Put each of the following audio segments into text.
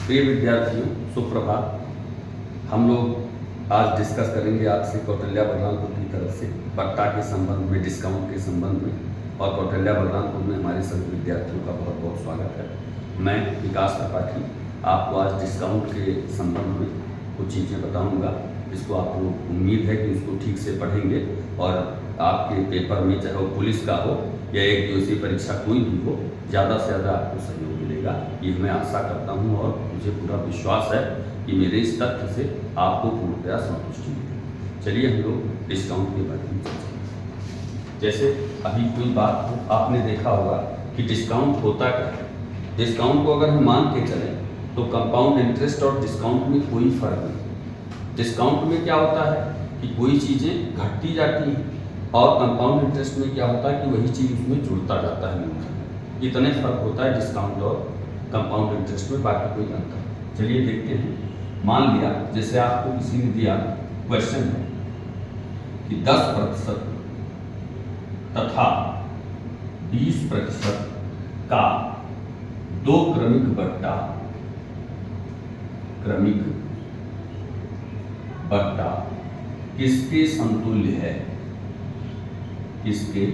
प्रिय विद्यार्थियों, सुप्रभात। हम लोग आज डिस्कस करेंगे आपसे कौटिल्य बलरामपुर की तरफ से बट्टा के संबंध में, डिस्काउंट के संबंध में। और कौटिल्य बलरामपुर में हमारे सभी विद्यार्थियों का बहुत बहुत स्वागत है। मैं विकास त्रिपाठी आपको आज डिस्काउंट के संबंध में कुछ चीज़ें बताऊंगा, जिसको आपको उम्मीद है कि उसको ठीक से पढ़ेंगे और आपके पेपर में, चाहे वो पुलिस का हो या एक दिवसीय परीक्षा कोई भी हो, ज़्यादा से ज़्यादा आपको सहयोग मिलेगा, ये मैं आशा करता हूँ। और मुझे पूरा विश्वास है कि मेरे इस तथ्य से आपको पूर्णतया संतुष्टि मिलेगी। चलिए हम लोग डिस्काउंट के बारे में चर्चा करें। जैसे अभी कोई बात हो, आपने देखा होगा कि डिस्काउंट होता क्या है। डिस्काउंट को अगर हम मान के चलें तो कंपाउंड इंटरेस्ट और डिस्काउंट में कोई फर्क नहीं। डिस्काउंट में क्या होता है कि कोई चीज़ें घटती जाती हैं और कंपाउंड इंटरेस्ट में क्या होता है कि वही चीज़ उसमें जुड़ता जाता है। इतने फर्क होता है डिस्काउंट और कंपाउंड इंटरेस्ट में, बाकी कोई अंतर नहीं। चलिए देखते हैं। मान लिया जैसे आपको किसी ने दिया क्वेश्चन है कि 10% तथा 20% का दो क्रमिक बट्टा किसके समतुल्य है, किसके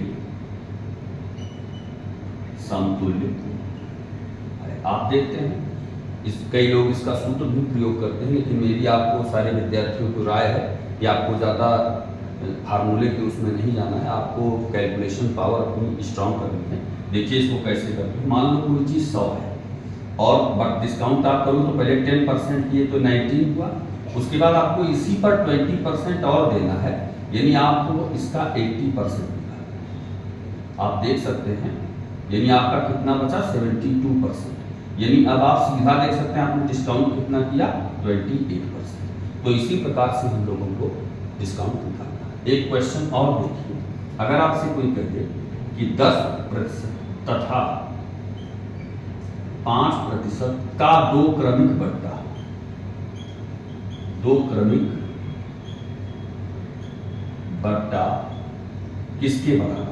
समतुल्य है। आप देखते हैं कई लोग इसका सूत्र भी प्रयोग करते हैं, लेकिन मेरी आपको सारे विद्यार्थियों को राय है कि आपको ज़्यादा फार्मूले के उसमें नहीं जाना है, आपको कैलकुलेशन पावर अपनी स्ट्रांग करनी है। देखिए इसको कैसे करते हैं। मान लो कोई चीज़ 100 है और बट डिस्काउंट आप करो तो पहले 10% किए तो 19 हुआ, उसके बाद आपको इसी पर 20% और देना है, यानी आपको इसका 80% निकालना है। आप देख सकते हैं, यानी आपका कितना बचा 72%। यानी अब आप सीधा देख सकते हैं आपने डिस्काउंट कितना किया 28%। तो इसी प्रकार से हम लोगों को डिस्काउंट निकालना है। एक क्वेश्चन और देखिए, अगर आपसे कोई कहे कि 10% तथा 5% का दो क्रमिक बट्टा किसके बराबर है।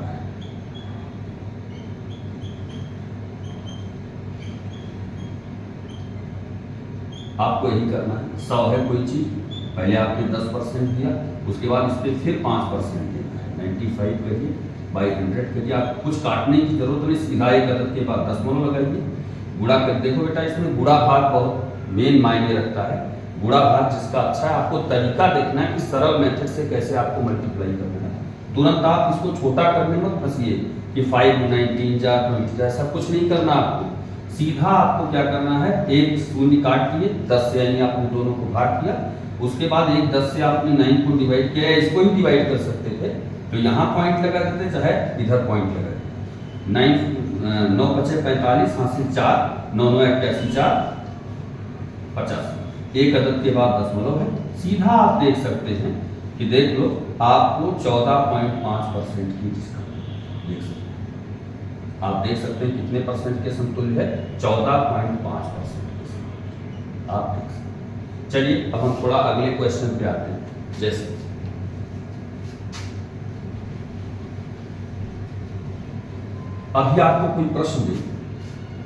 आपको यही करना है। 100 है कोई चीज, पहले आपने 10% दिया, उसके बाद इस पर फिर 5% देना है। 95 करिए बाई 100 करिए। आप कुछ काटने की जरूरत नहीं, सीधा एक अदद के बाद दशमलव लगाइए, गुणा कर। देखो बेटा, इसमें गुणा भाग बहुत मेन मायने रखता है। गुणा भाग जिसका अच्छा है, आपको तरीका देखना है कि सरल मेथड से कैसे आपको मल्टीप्लाई करना है। तुरंत आप इसको छोटा करने मत फंसिए कि 5 19 जा 20 ऐसा कुछ नहीं करना। आपको सीधा आपको क्या करना है, एक शून्य काट दिए, 10 से यानी आपने दोनों को भाग किया, उसके बाद एक 10 से आपने 9 को डिवाइड किया, इसको ही डिवाइड कर सकते थे तो यहाँ पॉइंट लगा देते, चाहे इधर पॉइंट लगा देते। 9 बचे 45, हाथ से 4, 9 9 81 4 50, एक अदद के बाद दशमलव है। सीधा आप देख सकते हैं कि देख लो आपको 14.5% की डिस्काउंट देख सकते हैं। आप देख सकते हैं कितने परसेंट के समतुल्य है, 14.5% के समतुल्य आप देख सकते हैं। चलिए अब हम थोड़ा अगले क्वेश्चन पे आते हैं। जैसे अभी आपको कोई प्रश्न दे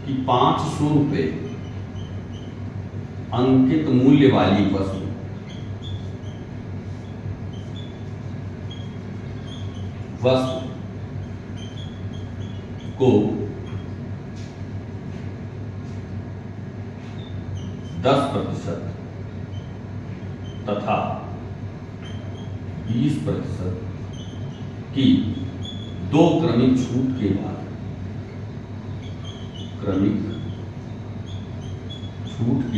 कि 500 रुपये अंकित मूल्य वाली वस्तु को 10% तथा 20% की दो क्रमिक छूट के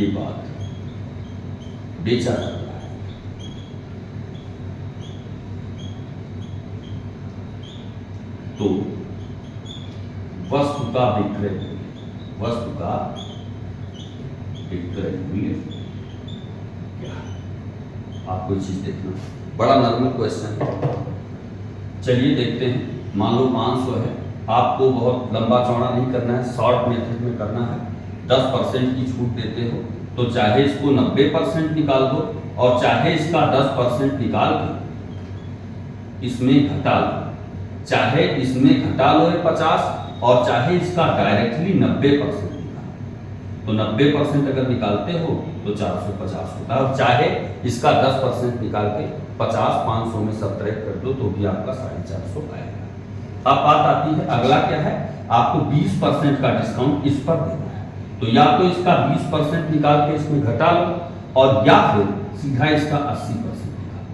बाद बेचा जाता है, तो वस्तु का विक्रय मूल्य क्या है। आप कोई चीज देखना, बड़ा नॉर्मल क्वेश्चन है। चलिए देखते हैं। मान लो 500 है, आपको बहुत लंबा चौड़ा नहीं करना है, शॉर्ट मेथड में करना है। 10% की छूट देते हो तो चाहे इसको 90% निकाल दो और चाहे इसका 10% निकाल दो इसमें घटा लो, चाहे इसमें घटा लो 50 और चाहे इसका डायरेक्टली 90% निकाल। तो 90% अगर निकालते हो तो 450 होता है, और चाहे इसका 10% निकाल के 50 500 में सब्ट्रैक्ट कर दो तो भी आपका 450 आएगा। अब बात आती है अगला क्या है, आपको 20% का डिस्काउंट इस पर देना है, तो या तो इसका 20% निकाल के इसमें घटा लो, और या फिर सीधा इसका 80% निकाल दो।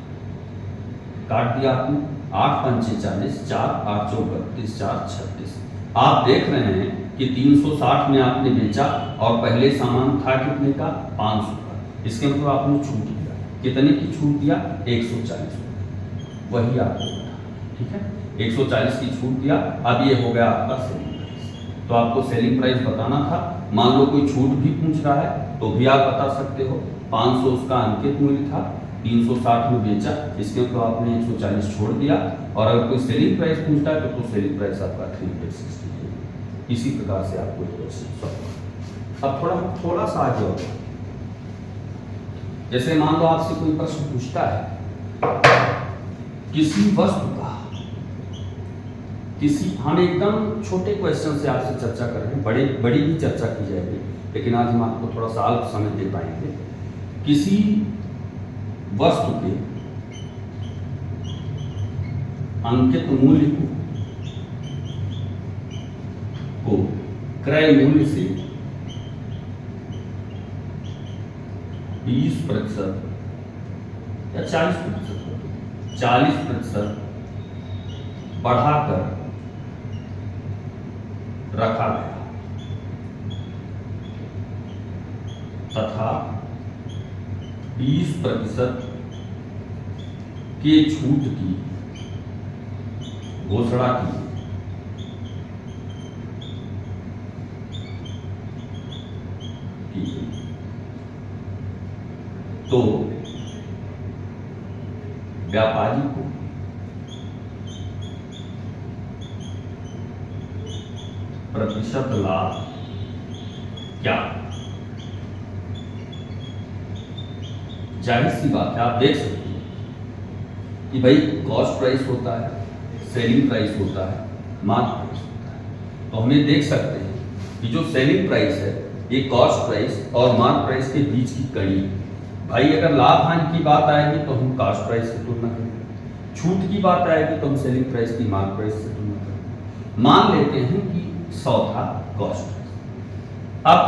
काट दिया आपने, 8 पंचे 40, 4 8 चौ 32, 4 36। आप देख रहे हैं कि 360 में आपने बेचा और पहले सामान था कितने का, 500 का, इसके मतलब आपने छूट दिया, कितने की छूट दिया, 140 रुपये, वही आपको ठीक है, 140 की छूट दिया। अब ये हो गया आपका सेलिंग प्राइस। तो आपको सेलिंग प्राइस बताना था, मान लो कोई छूट भी पूछ रहा है तो भी आप बता सकते हो, 500 उसका अंकित मूल्य था, 360 में बेचा, इसके ऊपर आपने 140 छोड़ दिया, और अगर कोई सेलिंग प्राइस पूछता है तो सेलिंग प्राइस आपका 360 है। इसी प्रकार से आपको क्वेश्चन सॉल्व। अब थोड़ा सा आगे होगा, जैसे मान लो आपसे कोई प्रश्न पूछता है किसी वस्तु का, हम एकदम छोटे क्वेश्चन से आपसे चर्चा कर रहे हैं, बड़ी भी चर्चा की जाएगी, लेकिन आज हम आपको थोड़ा सा अल्प समय दे पाएंगे। किसी वस्तु के अंकित मूल्य को क्रय मूल्य से 20% या 40% बढ़ाकर रखा गया तथा 20% के छूट की घोषणा की तो व्यापारी को प्रतिशत लाभ क्या, जाहिर सी बात है, आप देख सकते हैं कि भाई कॉस्ट प्राइस होता है, सेलिंग प्राइस होता है, मार्क प्राइस होता है। तो हमें देख सकते हैं कि जो सेलिंग प्राइस है ये कॉस्ट प्राइस और मार्क प्राइस के बीच की कड़ी है। भाई अगर लाभ हानि की बात आएगी तो हम कॉस्ट प्राइस से तुलना करेंगे, छूट की बात आएगी तो हम सेलिंग प्राइस की मार्क प्राइस से तुलना करेंगे। मान लेते हैं कि 100 था कॉस्ट प्राइस, अब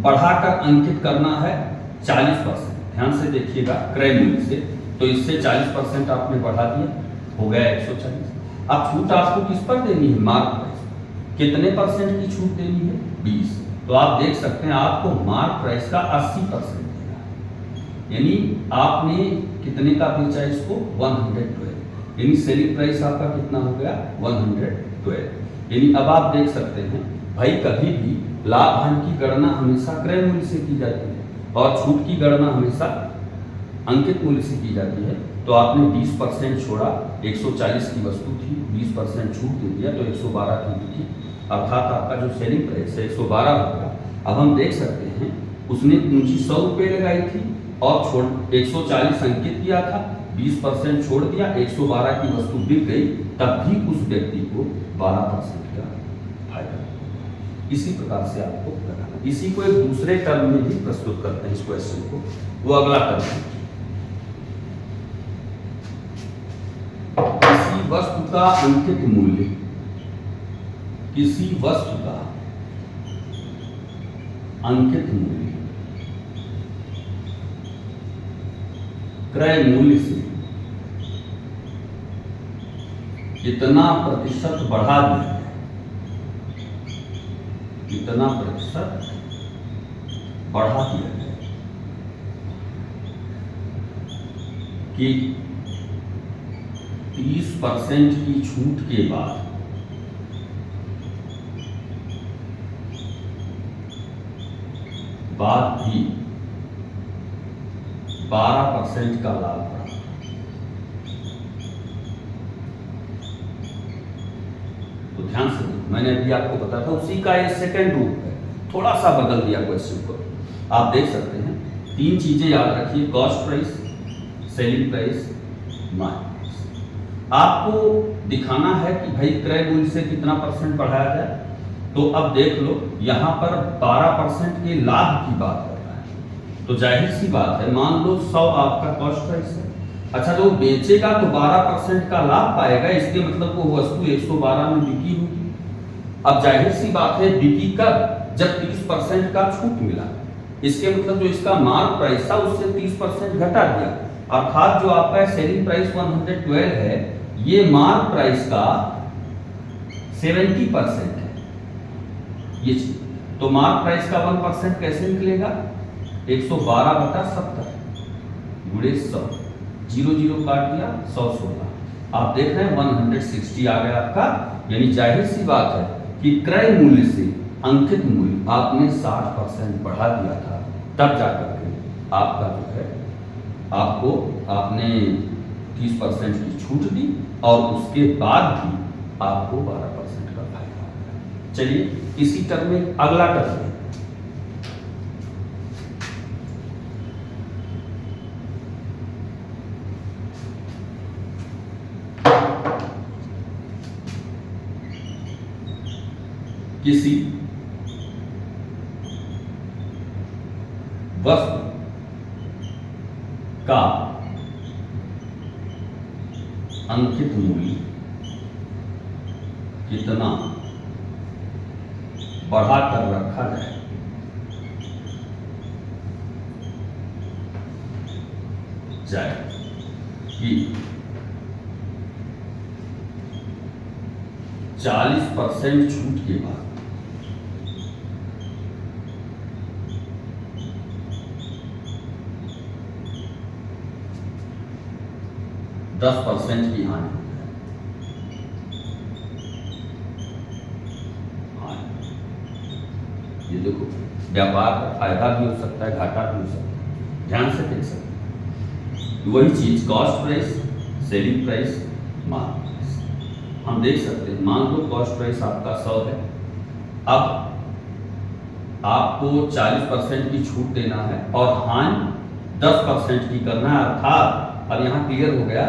बढ़ाकर अंकित करना है 40%, ध्यान से देखिएगा, क्रय मूल्य से, तो इससे 40% आपने बढ़ा दिया, हो गया 140। अब छूट आपको किस पर देनी है, मार्क प्राइस, कितने परसेंट की छूट देनी है, 20। तो आप देख सकते हैं आपको मार्क प्राइस का 80% देना है, यानी आपने कितने का बेचा इसको, 112, यानी सेलिंग प्राइस आपका कितना हो गया, 112। यानी अब आप देख सकते हैं भाई कभी भी लाभ हानि की गणना हमेशा क्रय मूल्य से की जाती है और छूट की गणना हमेशा अंकित मूल्य से की जाती है। तो आपने 20% छोड़ा, 140 की वस्तु थी, 20% छूट दे दिया तो 112 की बिकी, अर्थात आपका जो सेलिंग प्राइस है 112 होगा। अब हम देख सकते हैं उसने पूंजी 100 रुपये लगाई थी और 140 अंकित किया था, 20% छोड़ दिया, 112 की वस्तु बिक गई, तब भी उस व्यक्ति को 12% का फायदा। इसी प्रकार से आपको लगाना, इसी को एक दूसरे टर्म में भी प्रस्तुत करते हैं इस क्वेश्चन को, वो अगला टर्म है। किसी वस्तु का अंकित मूल्य, किसी वस्तु का अंकित मूल्य क्रय मूल्य से कितना प्रतिशत बढ़ा दिया है, कितना प्रतिशत बढ़ा दिया है कि 30% की छूट के बाद भी 12% का लाभ बढ़ा। तो ध्यान से मैंने अभी आपको बताया था, उसी का ये सेकंड रूप है, थोड़ा सा बदल दिया क्वेश्चन को। आप देख सकते हैं 3 चीजें याद रखिए, cost price, selling price, mark price. आपको दिखाना है कि भाई क्रय मूल्य से कितना परसेंट बढ़ाया जाए, तो अब देख लो यहाँ पर 12% के लाभ की बात कर रहा है, तो जाहिर सी बात है, मान लो 100 आपका कॉस्ट प्राइस है। अच्छा, जो बेचेगा तो 12% का लाभ पाएगा, इसके मतलब वो वस्तु 112 में बिकी होगी। अब जाहिर सी बात है, बिकी कब? जब 30% का छूट मिला। इसके मतलब जो इसका मार्क प्राइस था उससे 30% घटा दिया, अर्थात जो आपका सेलिंग प्राइस 112 है, ये मार्क प्राइस का 70% है ये चीज। तो मार्क प्राइस का 1% कैसे निकलेगा? 112/70 गुणे 100, 0 काट दिया, 116। आप देख रहे हैं 160 आ गया आपका। यानी जाहिर सी बात है कि क्रय मूल्य से अंकित मूल्य आपने 60% बढ़ा दिया था, तब जाकर के आपका जो है, आपको आपने 30% की छूट दी और उसके बाद भी आपको 12% का फायदा होगा। चलिए इसी टर्म में अगला टर्म है, किसी वस्तु का अंकित मूल्य कितना बढ़ाकर रखा जाए कि 40% छूट के बाद दस % की हानि हो जाए। ये देखो, व्यापार का फायदा भी हो सकता है, घाटा भी हो सकता है, ध्यान से देख सकते हैं। वही चीज cost price, selling price, mark price हम देख सकते हैं। मान लो कॉस्ट प्राइस आपका 100 है, अब आपको 40% की छूट देना है और हानि 10% की करना है, अर्थात अब यहाँ क्लियर हो गया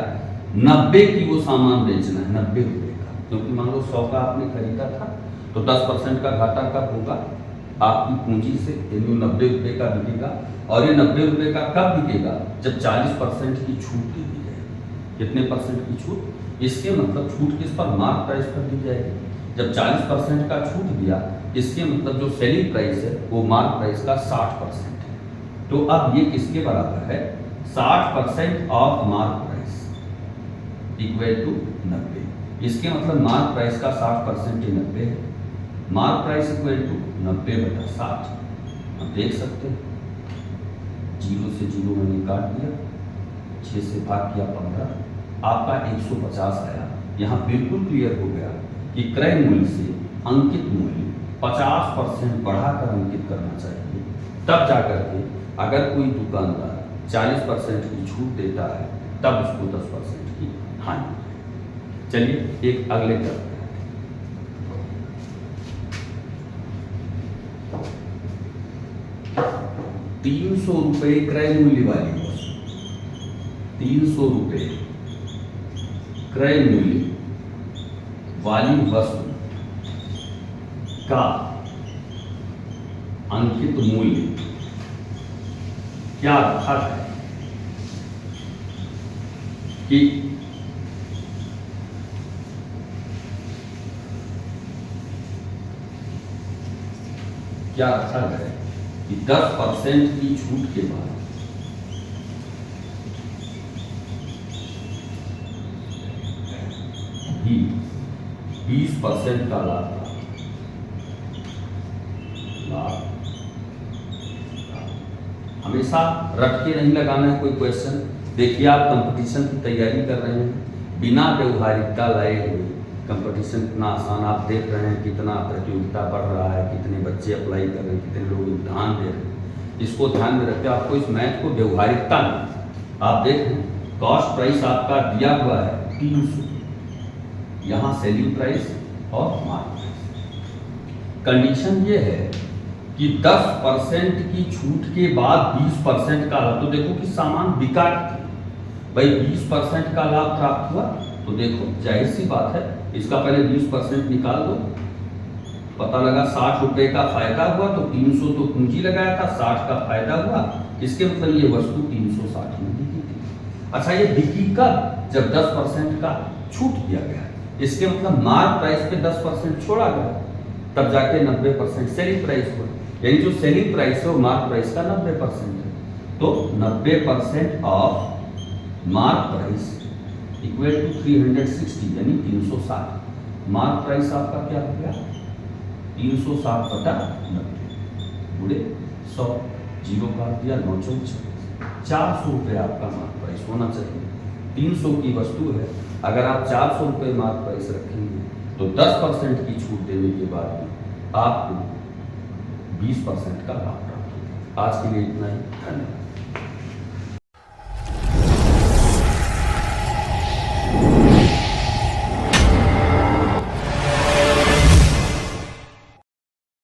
90 की वो सामान बेचना है, 90 रुपए का, क्योंकि मान लो 100 का आपने खरीदा था, तो 10% का घाटा कब होगा? आपकी पूंजी से, यानी 90 रुपए का बिकेगा। और ये 90 रुपए का कब बिकेगा? जब 40% की छूट दे दी जाएगी। कितने परसेंट की छूट? इसके मतलब छूट किस पर? मार्क प्राइस पर दी जाएगी। जब 40% का छूट दिया, इसके मतलब जो सेलिंग प्राइस है वो मार्क प्राइस का 60% है। तो अब ये किसके बराबर है? 60% of mark price equal to 90। इसके मतलब मार्क प्राइस का 60% ही 90 है। Mark price equal to 90/60। आप देख सकते हैं, 0 से 0 मैंने काट दिया, 6 से भाग किया 15, आपका 150 आया। यहाँ बिल्कुल क्लियर हो गया कि क्रय मूल्य से अंकित मूल्य 50% बढ़ाकर अंकित करना चाहिए, तब जाकर के अगर कोई दुकानदार 40% की छूट देता है, तब उसको 10% की हानि। चलिए एक अगले करते हैं। ₹300 क्रय मूल्य वाली वस्तु, 300 रुपये क्रय मूल्य वाली वस्तु का अंकित मूल्य क्या रखा है कि क्या रखा है कि 10% की छूट के बाद भी 20% का लाभ हमेशा रट के नहीं लगाना है कोई क्वेश्चन। देखिए आप कंपटीशन की तैयारी कर रहे हैं, बिना व्यवहारिकता लाए हुए कंपटीशन इतना आसान, आप देख रहे हैं कितना प्रतियोगिता बढ़ रहा है, कितने बच्चे अप्लाई कर रहे हैं, कितने लोग इम्तहान दे रहे हैं। इसको ध्यान में रखते आपको इस मैथ को व्यवहारिकता में आप देख रहे हैं। कॉस्ट प्राइस आपका दिया हुआ है 300, यहाँ सेलिंग प्राइस और मार्क प्राइस। कंडीशन ये है कि 10% की छूट के बाद 20% का लाभ। तो देखो कि सामान बिका भाई, 20% का लाभ प्राप्त हुआ, तो देखो जाहिर सी बात है इसका पहले 20% निकाल दो, पता लगा 60 रुपए का फायदा हुआ तो 300 तो पूंजी लगाया था, 60 का फायदा हुआ, इसके मतलब ये वस्तु 360 में बिकी थी। अच्छा, ये बिकी कब? जब 10% का छूट दिया गया, इसके मतलब मार्क प्राइस पे 10% छोड़ा गया, तब जाके 90% सेलिंग प्राइस हुआ। यानी जो सेलिंग प्राइस है वो मार्क प्राइस का 90% है। तो 90% of mark price equal to 360 यानी 360। मार्क प्राइस आपका क्या हो गया? 360/90 गुणे 100, जीरो काट दिया, 9 4 400 रुपये आपका मार्क प्राइस होना चाहिए। 300 की वस्तु है, अगर आप 400 रुपये मार्क प्राइस रखेंगे तो 10% की छूट देने के बाद आपको 20% का लाभ प्राप्त होगा। आज के लिए इतना ही, धन्यवाद।